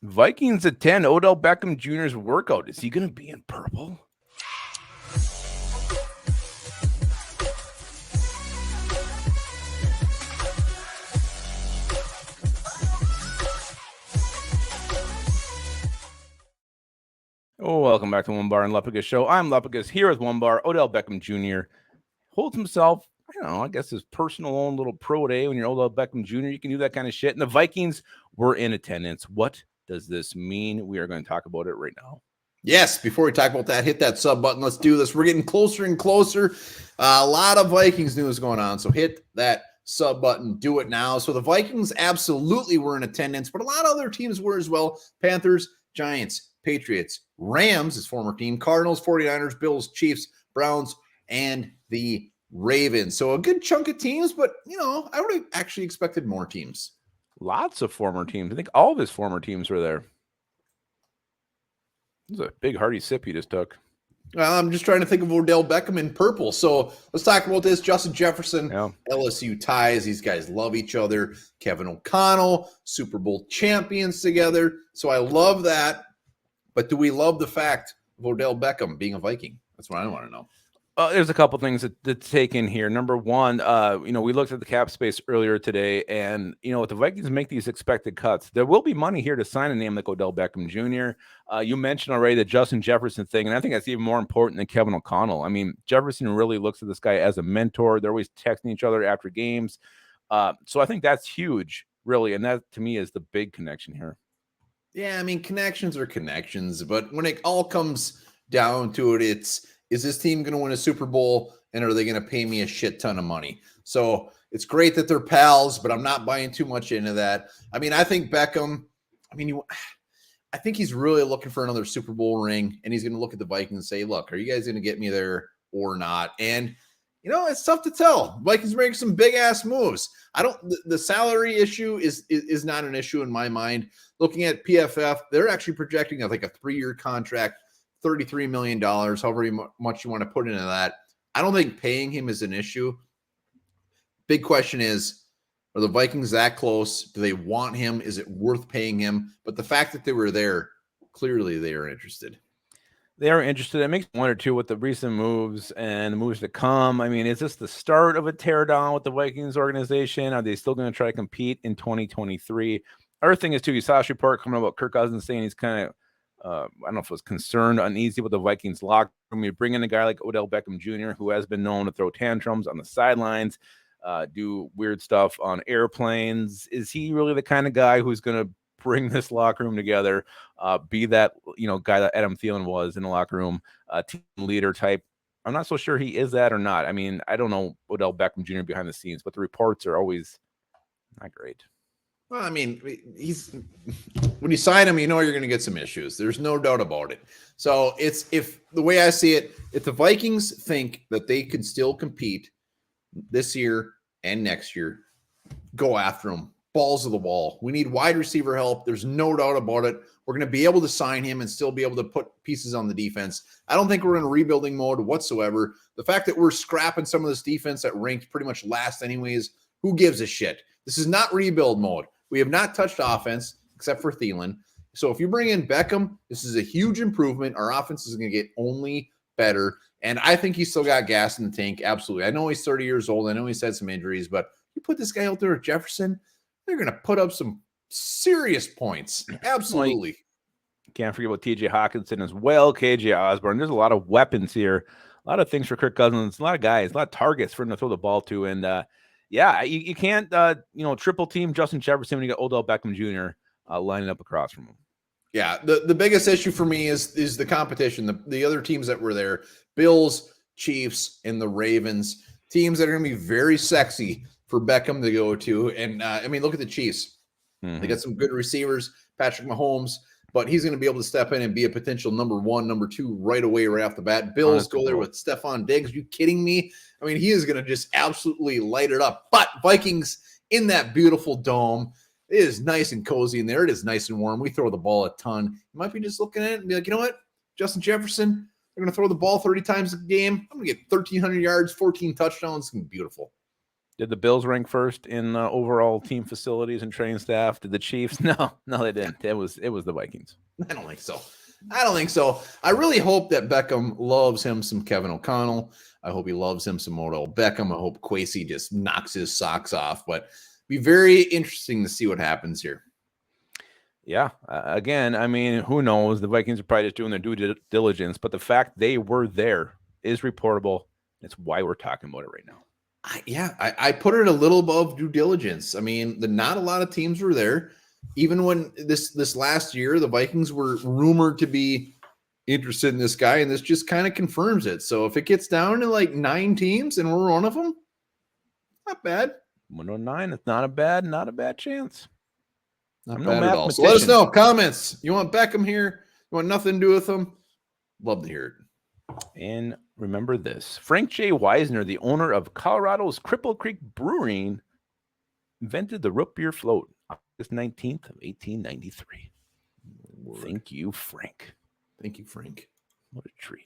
Vikings at 10. Odell Beckham Jr.'s workout. Is he going to be in purple? Oh, welcome back to Onebar and Lupagus Show. I'm Lupagus here with Onebar. Odell Beckham Jr. holds himself, I guess his personal own little pro day. When you're Odell Beckham Jr., you can do that kind of shit. And the Vikings were in attendance. What does this mean? We are going to talk about it right now. Yes, before we talk about that, hit that sub button. Let's do this. We're getting closer and closer. A lot of Vikings news going on, so hit that sub button. Do it now. So the Vikings absolutely were in attendance, but a lot of other teams were as well. Panthers, Giants, Patriots, Rams, his former team, Cardinals, 49ers, Bills, Chiefs, Browns, and the Ravens. So a good chunk of teams, but, I would have actually expected more teams. Lots of former teams. I think all of his former teams were there. This is a big hearty sip he just took. Well, I'm just trying to think of Odell Beckham in purple. So let's talk about this. Justin Jefferson, LSU ties. These guys love each other. Kevin O'Connell, Super Bowl champions together. So I love that. But do we love the fact of Odell Beckham being a Viking? That's what I want to know. There's a couple things to take in here. Number one, we looked at the cap space earlier today, and if the Vikings make these expected cuts, there will be money here to sign a name like Odell Beckham Jr. You mentioned already the Justin Jefferson thing, and I think that's even more important than Kevin O'Connell. I mean, Jefferson really looks at this guy as a mentor. They're always texting each other after games, so I think that's huge, really, and that to me is the big connection here. Yeah, I mean, connections are connections, but when it all comes down to it, is this team going to win a Super Bowl, and are they going to pay me a shit ton of money? So it's great that they're pals, but I'm not buying too much into that. I mean, I think Beckham, I think he's really looking for another Super Bowl ring, and he's going to look at the Vikings and say, look, are you guys going to get me there or not? And, it's tough to tell. Vikings make some big-ass moves. The salary issue is not an issue in my mind. Looking at PFF, they're actually projecting like a 3-year contract, $33 million, however much you want to put into that. I don't think paying him is an issue. Big question is, are the Vikings that close? Do they want him? Is it worth paying him? But the fact that they were there, clearly they are interested. They are interested. It makes me wonder, too, with the recent moves and the moves to come. I mean, is this the start of a teardown with the Vikings organization? Are they still going to try to compete in 2023? Other thing is, too, you saw a report coming about Kirk Cousins saying he's kind of, I don't know if it was concerned, uneasy with the Vikings locker room. You bring in a guy like Odell Beckham Jr., who has been known to throw tantrums on the sidelines, do weird stuff on airplanes. Is he really the kind of guy who's going to bring this locker room together, be that, guy that Adam Thielen was in the locker room, team leader type? I'm not so sure he is that or not. I mean, I don't know Odell Beckham Jr. behind the scenes, but the reports are always not great. Well, I mean, when you sign him, you're going to get some issues. There's no doubt about it. So if the way I see it, if the Vikings think that they can still compete this year and next year, go after them. Balls of the wall. We need wide receiver help. There's no doubt about it. We're going to be able to sign him and still be able to put pieces on the defense. I don't think we're in rebuilding mode whatsoever. The fact that we're scrapping some of this defense that ranked pretty much last anyways, who gives a shit? This is not rebuild mode. We have not touched offense except for Thielen. So if you bring in Beckham, this is a huge improvement. Our offense is going to get only better. And I think he's still got gas in the tank. Absolutely. I know he's 30 years old. I know he's had some injuries, but you put this guy out there at Jefferson, they're going to put up some serious points. Absolutely. Can't forget about TJ Hawkinson as well, KJ Osborne. There's a lot of weapons here, a lot of things for Kirk Cousins, a lot of guys, a lot of targets for him to throw the ball to. And you can't, triple team Justin Jefferson when you got Odell Beckham Jr. Lining up across from him. Yeah, the biggest issue for me is the competition. The other teams that were there, Bills, Chiefs, and the Ravens, teams that are going to be very sexy for Beckham to go to. And, look at the Chiefs. Mm-hmm. They got some good receivers, Patrick Mahomes, but he's going to be able to step in and be a potential number 1, number 2 right away, right off the bat. Bills go there with Stephon Diggs. Are you kidding me? I mean, he is going to just absolutely light it up. But Vikings in that beautiful dome, it is nice and cozy in there. It is nice and warm. We throw the ball a ton. You might be just looking at it and be like, you know what? Justin Jefferson, they're going to throw the ball 30 times a game. I'm going to get 1,300 yards, 14 touchdowns. It's going to be beautiful. Did the Bills rank first in overall team facilities and training staff? Did the Chiefs? No, they didn't. It was the Vikings. I don't think so. I really hope that Beckham loves him some Kevin O'Connell. I hope he loves him some Odell Beckham. I hope Kwesi just knocks his socks off. But be very interesting to see what happens here. Yeah. Again, I mean, who knows? The Vikings are probably just doing their due diligence, but the fact they were there is reportable. That's why we're talking about it right now. I put it a little above due diligence. I mean, not a lot of teams were there. Even when this last year, the Vikings were rumored to be interested in this guy, and this just kind of confirms it. So if it gets down to like 9 teams and we're one of them, not bad. 109, it's not a bad chance. Not bad at all. So let us know. Comments. You want Beckham here? You want nothing to do with him? Love to hear it. And remember this. Frank J. Wisner, the owner of Colorado's Cripple Creek Brewing, invented the root beer float August 19th of 1893. Thank you, Frank. Thank you, Frank. What a treat.